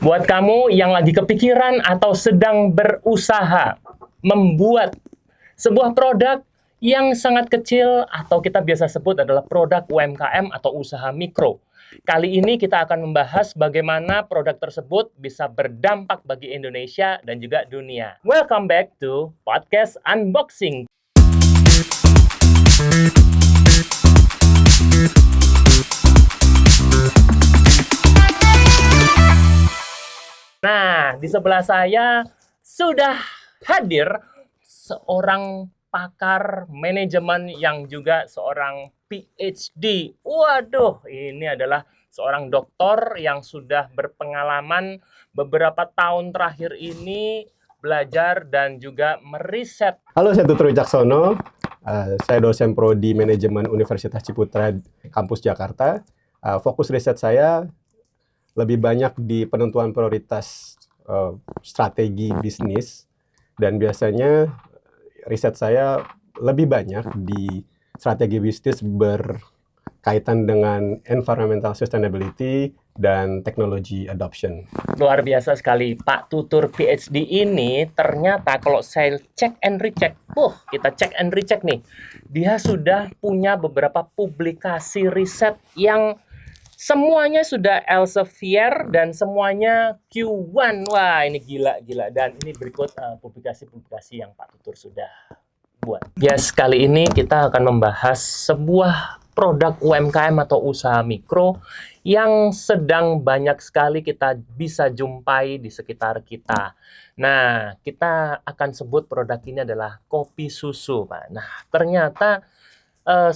Buat kamu yang lagi kepikiran atau sedang berusaha membuat sebuah produk yang sangat kecil atau kita biasa sebut adalah produk UMKM atau usaha mikro. Kali ini kita akan membahas bagaimana produk tersebut bisa berdampak bagi Indonesia dan juga dunia. Welcome back to Podcast Unboxing. Nah, di sebelah saya sudah hadir seorang pakar manajemen yang juga seorang PhD. Waduh, ini adalah seorang doktor yang sudah berpengalaman beberapa tahun terakhir ini belajar dan juga meriset. Halo, saya Tutur Wicaksono. Saya dosen prodi manajemen Universitas Ciputra kampus Jakarta. Fokus riset saya lebih banyak di penentuan prioritas strategi bisnis, dan biasanya riset saya lebih banyak di strategi bisnis berkaitan dengan environmental sustainability dan technology adoption. Luar biasa sekali, Pak Tutur PhD ini ternyata kalau saya cek and recheck, kita cek and recheck nih, dia sudah punya beberapa publikasi riset yang semuanya sudah Elsevier dan semuanya Q1. Wah, ini gila. Dan ini berikut publikasi-publikasi yang Pak Tutur sudah buat. Yes, kali ini kita akan membahas sebuah produk UMKM atau usaha mikro yang sedang banyak sekali kita bisa jumpai di sekitar kita. Nah, kita akan sebut produk ini adalah kopi susu, Pak. Nah, ternyata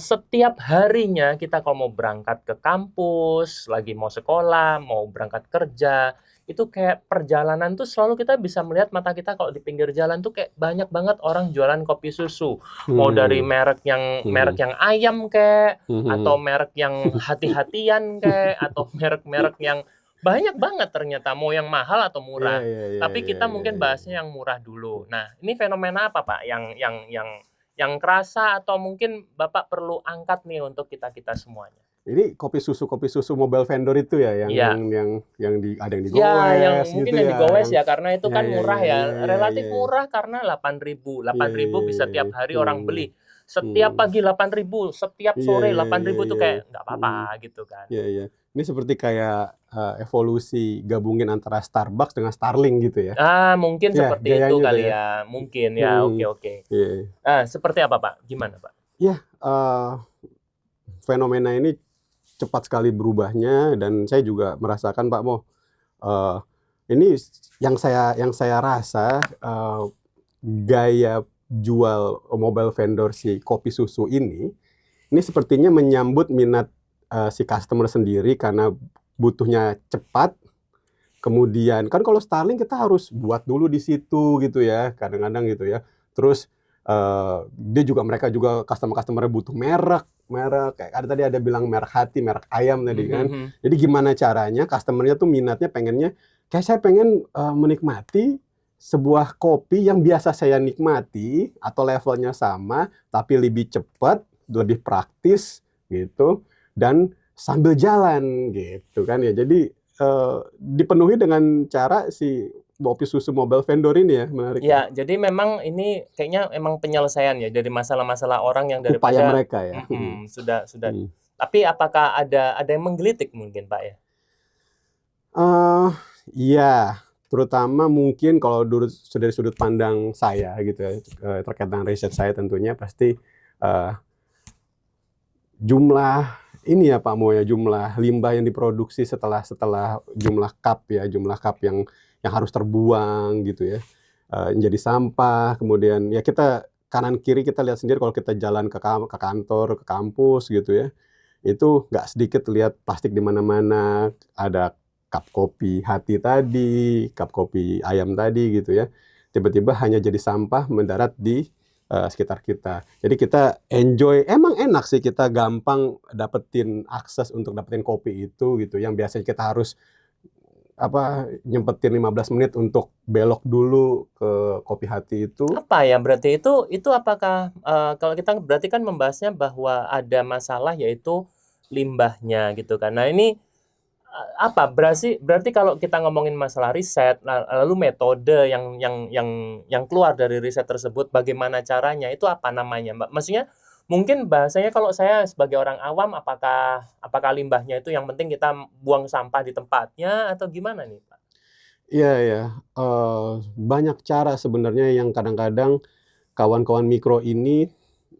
setiap harinya kita kalau mau berangkat ke kampus, lagi mau sekolah, mau berangkat kerja, itu kayak perjalanan tuh selalu kita bisa melihat mata kita kalau di pinggir jalan tuh kayak banyak banget orang jualan kopi susu. Mau dari merek yang ayam kayak, atau merek yang hati-hatian kayak, atau merek-merek yang banyak banget ternyata, mau yang mahal atau murah. Tapi kita mungkin bahasnya yang murah dulu. Nah, ini fenomena apa, Pak? Yang kerasa atau mungkin Bapak perlu angkat nih untuk kita semuanya. Ini kopi susu mobile vendor itu ya, Iya. yang ada yang Ya, digowes yang gitu mungkin ya. yang digowes ya, karena itu kan Ya, murah ya, ya. ya, Relatif ya. murah karena 8.000. 8.000 bisa tiap hari orang beli. Setiap Hmm. pagi 8.000, setiap Iya, sore iya, 8.000 iya, tuh iya. kayak nggak apa-apa gitu kan. Iya. Ini seperti kayak evolusi gabungin antara Starbucks dengan Starlink gitu ya. Mungkin Ya, seperti itu gayanya kali tuh ya. ya. Mungkin ya, oke. Iya. Seperti apa, Pak? Gimana, Pak? Ya, fenomena ini cepat sekali berubahnya, dan saya juga merasakan, Pak Mo, ini yang saya rasa gaya jual mobile vendor si kopi susu ini sepertinya menyambut minat si customer sendiri karena butuhnya cepat. Kemudian kan kalau Starlink kita harus buat dulu di situ gitu ya, kadang-kadang gitu ya. Terus mereka juga customer butuh merek kayak tadi ada bilang merek hati, merek ayam tadi kan. Jadi gimana caranya customernya tuh minatnya pengennya kayak saya pengen menikmati sebuah kopi yang biasa saya nikmati atau levelnya sama tapi lebih cepat, lebih praktis gitu, dan sambil jalan gitu kan ya. Jadi dipenuhi dengan cara si kopi susu mobile vendor ini ya, menarik. Ya, jadi memang ini kayaknya emang penyelesaian ya dari masalah-masalah orang yang Upaya daripada mereka ya. sudah. Tapi apakah ada yang menggelitik mungkin, Pak ya? Iya, terutama mungkin kalau dari sudut pandang saya gitu ya, terkait dengan riset saya tentunya pasti jumlah ini ya Pak Mo ya, jumlah limbah yang diproduksi setelah jumlah cup yang harus terbuang gitu ya, menjadi sampah. Kemudian ya kita kanan kiri kita lihat sendiri kalau kita jalan ke kantor, ke kampus gitu ya, itu nggak sedikit lihat plastik di mana-mana. Ada cup kopi hati tadi, cup kopi ayam tadi gitu ya, tiba-tiba hanya jadi sampah mendarat di sekitar kita. Jadi kita enjoy, emang enak sih, kita gampang dapetin akses untuk dapetin kopi itu gitu, yang biasanya kita harus nyempetin 15 menit untuk belok dulu ke kopi hati itu. Apa ya berarti itu apakah kalau kita berarti kan membahasnya bahwa ada masalah yaitu limbahnya gitu kan. Nah, ini apa berarti kalau kita ngomongin masalah riset, lalu metode yang keluar dari riset tersebut, bagaimana caranya, itu apa namanya, Mbak? Maksudnya mungkin bahasanya kalau saya sebagai orang awam, apakah limbahnya itu yang penting kita buang sampah di tempatnya atau gimana nih, Pak? Iya ya, banyak cara sebenarnya yang kadang-kadang kawan-kawan mikro ini,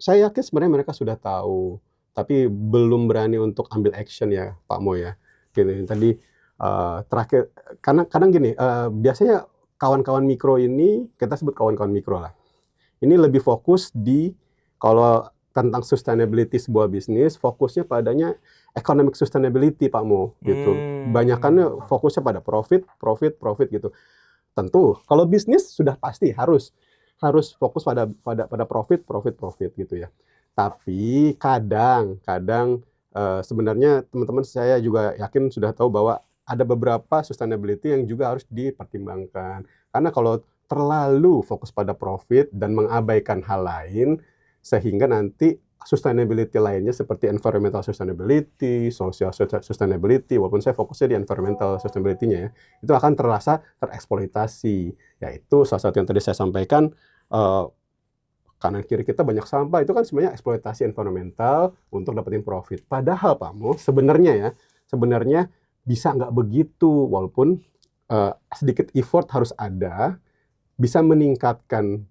saya yakin sebenarnya mereka sudah tahu, tapi belum berani untuk ambil action ya, Pak Mo ya. Gitu. Tadi terakhir, karena kadang gini, biasanya kawan-kawan mikro ini, kita sebut kawan-kawan mikro lah. Ini lebih fokus di, kalau tentang sustainability sebuah bisnis, fokusnya padanya economic sustainability, Pak Mo, gitu. Banyakannya fokusnya pada profit gitu. Tentu, kalau bisnis sudah pasti harus fokus pada profit gitu ya. Tapi kadang sebenarnya teman-teman saya juga yakin sudah tahu bahwa ada beberapa sustainability yang juga harus dipertimbangkan. Karena kalau terlalu fokus pada profit dan mengabaikan hal lain, sehingga nanti sustainability lainnya seperti environmental sustainability, social sustainability, walaupun saya fokusnya di environmental sustainability-nya ya, itu akan terasa tereksploitasi. Yaitu salah satu yang tadi saya sampaikan, kanan kiri kita banyak sampah, itu kan sebenarnya eksploitasi environmental untuk dapetin profit. Padahal Pak Mo, sebenarnya bisa nggak begitu, walaupun sedikit effort harus ada, bisa meningkatkan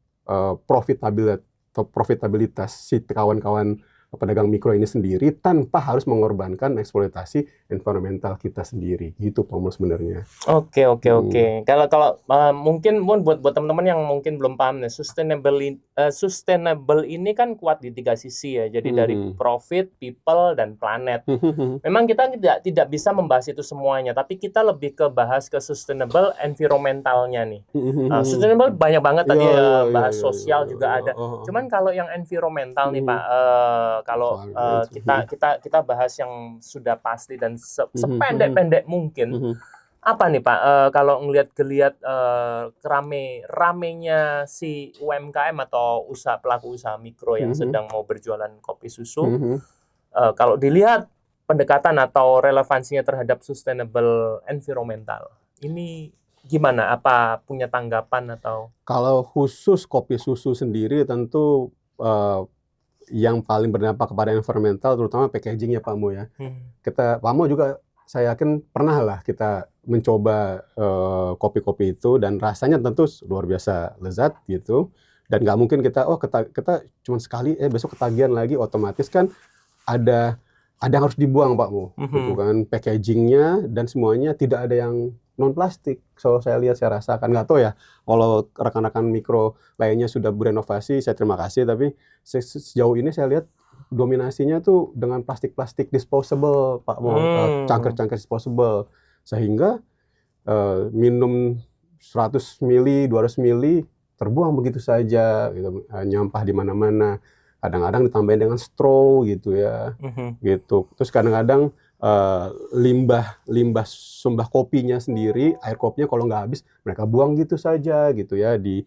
profitabilitas si kawan-kawan pedagang mikro ini sendiri tanpa harus mengorbankan eksploitasi environmental kita sendiri. Gitu Pak Mo sebenarnya. Oke. Kalau mungkin buat teman-teman yang mungkin belum paham nih, sustainable ini kan kuat di 3 sisi ya. Jadi dari profit, people, dan planet. Memang kita tidak bisa membahas itu semuanya, tapi kita lebih ke bahas ke sustainable environmentalnya nih. Sustainable banyak banget tadi bahas sosial juga ada. Cuman kalau yang environmental nih Pak, kalau kita bahas yang sudah pasti dan sependek-pendek mungkin. Apa nih Pak, kalau ngelihat-geliat ramenya si UMKM atau pelaku usaha mikro yang sedang mau berjualan kopi susu, kalau dilihat pendekatan atau relevansinya terhadap sustainable environmental, ini gimana? Apa punya tanggapan atau? Kalau khusus kopi susu sendiri tentu yang paling berdampak kepada environmental terutama packaging ya Pak Mo ya. Pak Mo juga saya yakin pernah lah kita mencoba kopi-kopi itu dan rasanya tentu luar biasa lezat gitu. Dan nggak mungkin kita cuma sekali besok ketagihan lagi, otomatis kan ada yang harus dibuang Pak Mo. Gitu kan, packagingnya dan semuanya tidak ada yang non plastik. So saya lihat, saya rasakan, nggak tahu ya kalau rekan-rekan mikro lainnya sudah berinovasi, saya terima kasih, tapi sejauh ini saya lihat dominasinya tuh dengan plastik disposable Pak Mo, cangkir disposable, sehingga minum 100 mili, 200 mili terbuang begitu saja gitu, nyampah di mana-mana. Kadang-kadang ditambahin dengan straw gitu ya. Gitu. Terus kadang-kadang limbah sumbah kopinya sendiri, air kopinya kalau nggak habis mereka buang gitu saja gitu ya di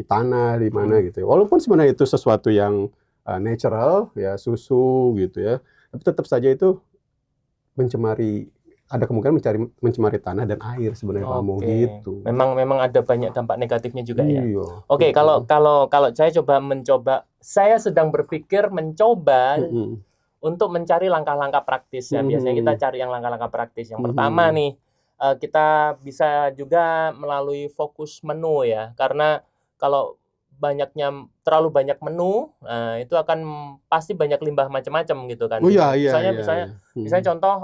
tanah di mana gitu ya. Walaupun sebenarnya itu sesuatu yang natural ya, susu gitu ya, tapi tetap saja itu ada kemungkinan mencemari tanah dan air sebenarnya Pak Mo gitu. Memang ada banyak dampak negatifnya juga ya. Iya. Oke, kalau saya saya sedang berpikir mencoba untuk mencari langkah-langkah praktis ya. Biasanya kita cari yang langkah-langkah praktis. Yang pertama nih, kita bisa juga melalui fokus menu ya. Karena kalau terlalu banyak menu, itu akan pasti banyak limbah macam-macam gitu kan. Misalnya contoh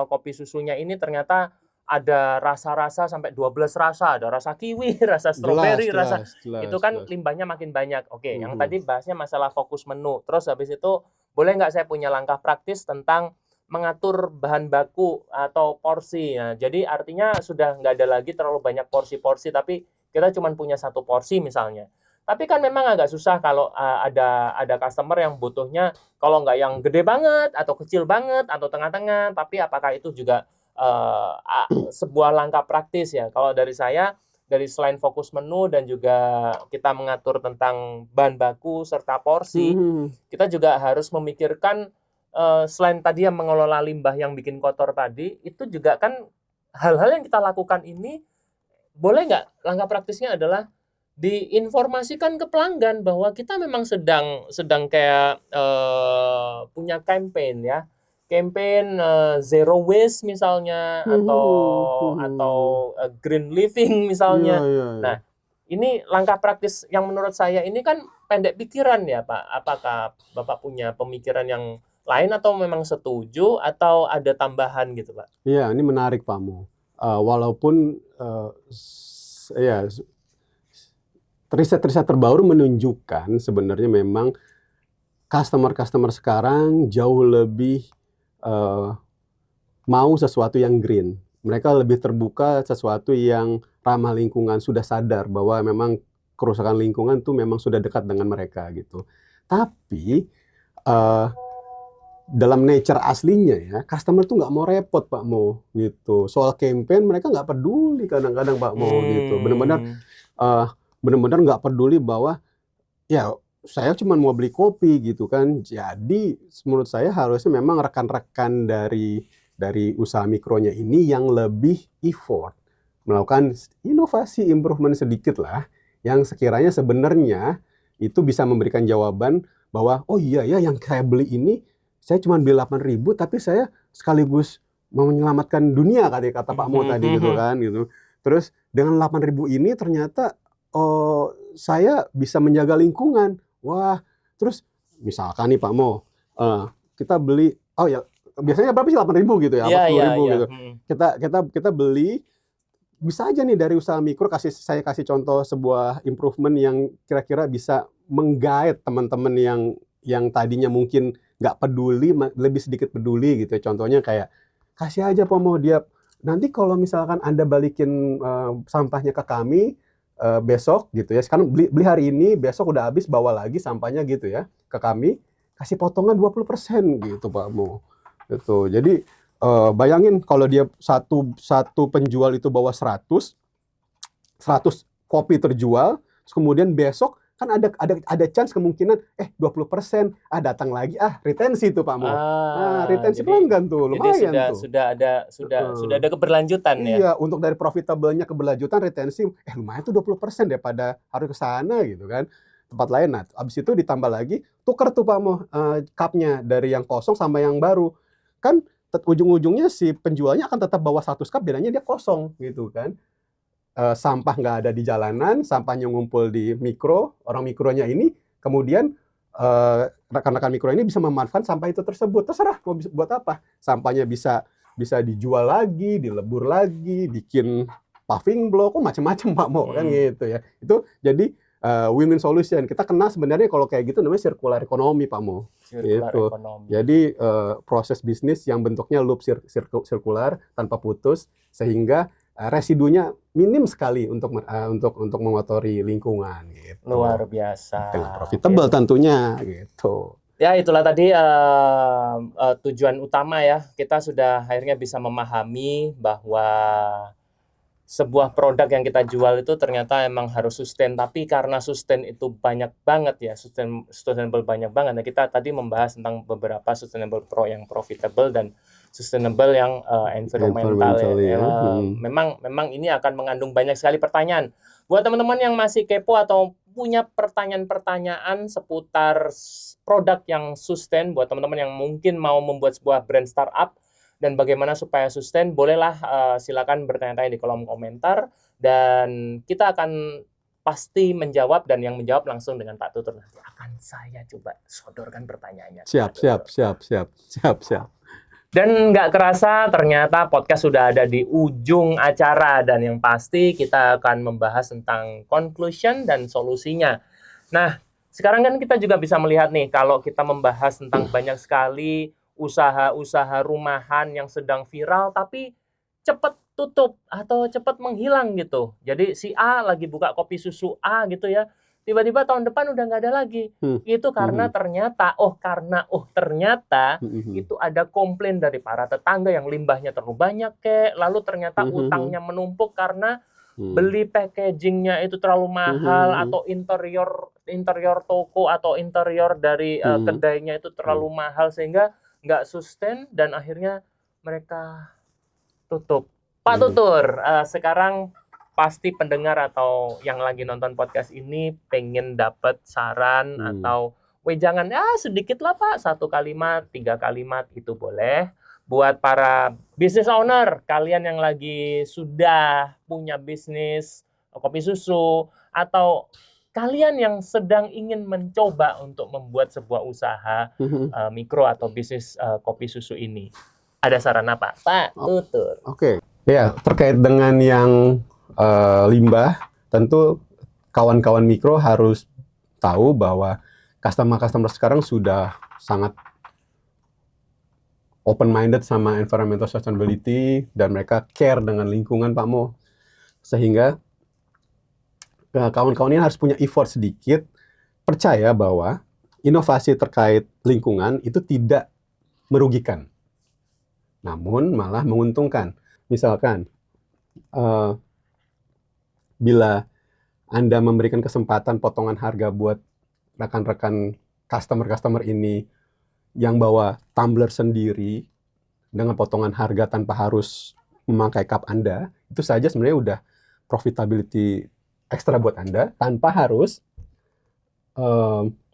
kopi susunya ini ternyata ada rasa-rasa sampai 12 rasa, ada rasa kiwi, rasa stroberi, itu kan limbahnya makin banyak. Oke, yang tadi bahasnya masalah fokus menu. Terus habis itu boleh nggak saya punya langkah praktis tentang mengatur bahan baku atau porsi. Nah, jadi artinya sudah nggak ada lagi terlalu banyak porsi-porsi, tapi kita cuma punya 1 porsi misalnya. Tapi kan memang agak susah kalau ada customer yang butuhnya kalau nggak yang gede banget atau kecil banget atau tengah-tengah. Tapi apakah itu juga sebuah langkah praktis ya? Kalau dari saya, dari selain fokus menu dan juga kita mengatur tentang bahan baku serta porsi, kita juga harus memikirkan selain tadi yang mengelola limbah yang bikin kotor tadi, itu juga kan hal-hal yang kita lakukan ini, boleh nggak langkah praktisnya adalah diinformasikan ke pelanggan bahwa kita memang sedang kayak punya campaign ya, campaign zero waste misalnya, atau green living Iya, misalnya. iya, iya. Nah, ini langkah praktis yang menurut saya ini kan pendek pikiran ya Pak. Apakah Bapak punya pemikiran yang lain atau memang setuju atau ada tambahan gitu Pak? Iya, ini menarik Pak Mo. Walaupun ya riset-riset terbaru menunjukkan sebenarnya memang customer sekarang jauh lebih mau sesuatu yang green. Mereka lebih terbuka sesuatu yang ramah lingkungan, sudah sadar bahwa memang kerusakan lingkungan itu memang sudah dekat dengan mereka gitu. Tapi dalam nature aslinya ya, customer tuh nggak mau repot Pak Mo gitu. Soal campaign mereka nggak peduli kadang-kadang Pak Mo gitu. Benar-benar nggak peduli bahwa ya saya cuma mau beli kopi gitu kan. Jadi menurut saya harusnya memang rekan-rekan dari usaha mikronya ini yang lebih effort melakukan inovasi improvement sedikit lah yang sekiranya sebenarnya itu bisa memberikan jawaban bahwa oh iya ya yang saya beli ini saya cuma beli 8.000 tapi saya sekaligus mau menyelamatkan dunia kata Pak Mo tadi gitu kan gitu. Terus dengan 8.000 ini ternyata saya bisa menjaga lingkungan. Wah, terus misalkan nih Pak Mo, kita beli, oh ya biasanya berapa sih 8.000 gitu ya, apa 10.000 gitu. Kita beli, bisa aja nih dari usaha mikro saya kasih contoh sebuah improvement yang kira-kira bisa menggait teman-teman yang tadinya mungkin nggak peduli, lebih sedikit peduli gitu. Contohnya kayak kasih aja Pak Mo dia nanti kalau misalkan Anda balikin sampahnya ke kami besok gitu ya. Sekarang beli hari ini, besok udah habis bawa lagi sampahnya gitu ya ke kami, kasih potongan 20% gitu Pak Mo. Gitu. Jadi bayangin kalau dia satu penjual itu bawa 100 kopi terjual, terus kemudian besok kan ada chance kemungkinan 20% datang lagi retensi tuh Pak Mo. Retensi pelanggan tuh lumayan jadi tuh. sudah ada keberlanjutan ya. Iya, untuk dari profitable-nya keberlanjutan retensi lumayan tuh 20% daripada harus ke sana gitu kan. Tempat lain. Nah, habis itu ditambah lagi tuker tuh Pak Mo cup-nya dari yang kosong sama yang baru. Kan ujung-ujungnya si penjualnya akan tetap bawa 100 cup, bedanya dia kosong gitu kan. Sampah nggak ada di jalanan, sampahnya ngumpul di mikro, orang mikronya ini kemudian rekan-rekan mikro ini bisa memanfaatkan sampah itu tersebut. Terserah mau buat apa. Sampahnya bisa dijual lagi, dilebur lagi, bikin paving block, macam-macam Pak Mo kan gitu ya. Itu jadi win-win solution. Kita kenal sebenarnya kalau kayak gitu namanya circular economy Pak Mo. Gitu. Jadi proses bisnis yang bentuknya loop sirkular tanpa putus sehingga residunya minim sekali untuk mengotori lingkungan gitu. Luar biasa. Dengan profitable tentunya gitu. Ya itulah tadi tujuan utama ya. Kita sudah akhirnya bisa memahami bahwa sebuah produk yang kita jual itu ternyata emang harus sustain, tapi karena sustain itu banyak banget ya, sustainable banyak banget. Nah, kita tadi membahas tentang beberapa sustainable yang profitable dan sustainable yang environmental ya. Memang ini akan mengandung banyak sekali pertanyaan. Buat teman-teman yang masih kepo atau punya pertanyaan-pertanyaan seputar produk yang sustain, buat teman-teman yang mungkin mau membuat sebuah brand startup dan bagaimana supaya sustain, bolehlah silakan bertanya-tanya di kolom komentar dan kita akan pasti menjawab, dan yang menjawab langsung dengan Pak Tutur nanti akan saya coba sodorkan pertanyaannya. Siap. Dan nggak kerasa ternyata podcast sudah ada di ujung acara, dan yang pasti kita akan membahas tentang conclusion dan solusinya. Nah, sekarang kan kita juga bisa melihat nih, kalau kita membahas tentang banyak sekali usaha-usaha rumahan yang sedang viral tapi cepat tutup atau cepat menghilang gitu. Jadi si A lagi buka kopi susu A gitu ya, tiba-tiba tahun depan udah nggak ada lagi. Itu karena ternyata itu ada komplain dari para tetangga yang limbahnya terlalu banyak lalu ternyata utangnya menumpuk karena beli packagingnya itu terlalu mahal, atau interior toko atau interior dari kedainya itu terlalu mahal, sehingga nggak sustain dan akhirnya mereka tutup. Pak Tutur, sekarang pasti pendengar atau yang lagi nonton podcast ini pengen dapat saran atau wejangan, sedikit lah Pak, 1 kalimat, 3 kalimat itu boleh. Buat para business owner, kalian yang lagi sudah punya bisnis kopi susu, atau kalian yang sedang ingin mencoba untuk membuat sebuah usaha mikro atau bisnis kopi susu ini. Ada saran apa? Pak Tutur. Oke. Ya, terkait dengan yang limbah, tentu kawan-kawan mikro harus tahu bahwa customer-customer sekarang sudah sangat open-minded sama environmental sustainability dan mereka care dengan lingkungan, Pak Mo. Sehingga kawan-kawan ini harus punya effort sedikit, percaya bahwa inovasi terkait lingkungan itu tidak merugikan, namun malah menguntungkan. Misalkan, bila Anda memberikan kesempatan potongan harga buat rekan-rekan customer-customer ini yang bawa tumbler sendiri dengan potongan harga tanpa harus memakai cup Anda, itu saja sebenarnya udah profitability ekstra buat Anda tanpa harus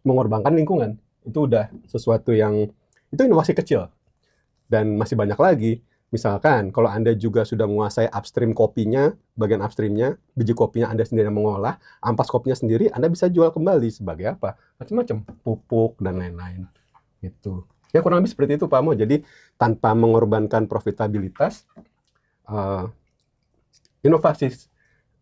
mengorbankan lingkungan. Itu udah sesuatu yang, itu inovasi kecil. Dan masih banyak lagi. Misalkan kalau Anda juga sudah menguasai upstream kopinya, bagian upstreamnya, biji kopinya Anda sendiri yang mengolah, ampas kopinya sendiri, Anda bisa jual kembali sebagai apa? Macam-macam, pupuk dan lain-lain. Gitu. Ya kurang lebih seperti itu Pak Mo. Jadi tanpa mengorbankan profitabilitas, inovasi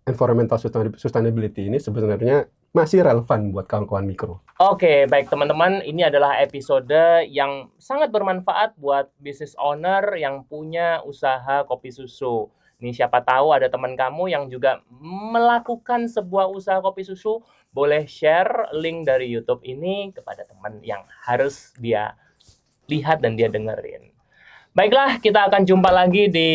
environmental sustainability ini sebenarnya masih relevan buat kawan-kawan mikro. Oke, baik teman-teman, ini adalah episode yang sangat bermanfaat buat business owner yang punya usaha kopi susu. Nih siapa tahu ada teman kamu yang juga melakukan sebuah usaha kopi susu, boleh share link dari YouTube ini kepada teman yang harus dia lihat dan dia dengerin. Baiklah, kita akan jumpa lagi di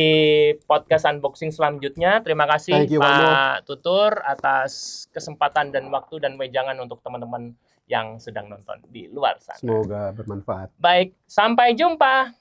podcast unboxing selanjutnya. Terima kasih Pak Tutur atas kesempatan dan waktu dan wejangan untuk teman-teman yang sedang nonton di luar sana. Semoga bermanfaat. Baik, sampai jumpa.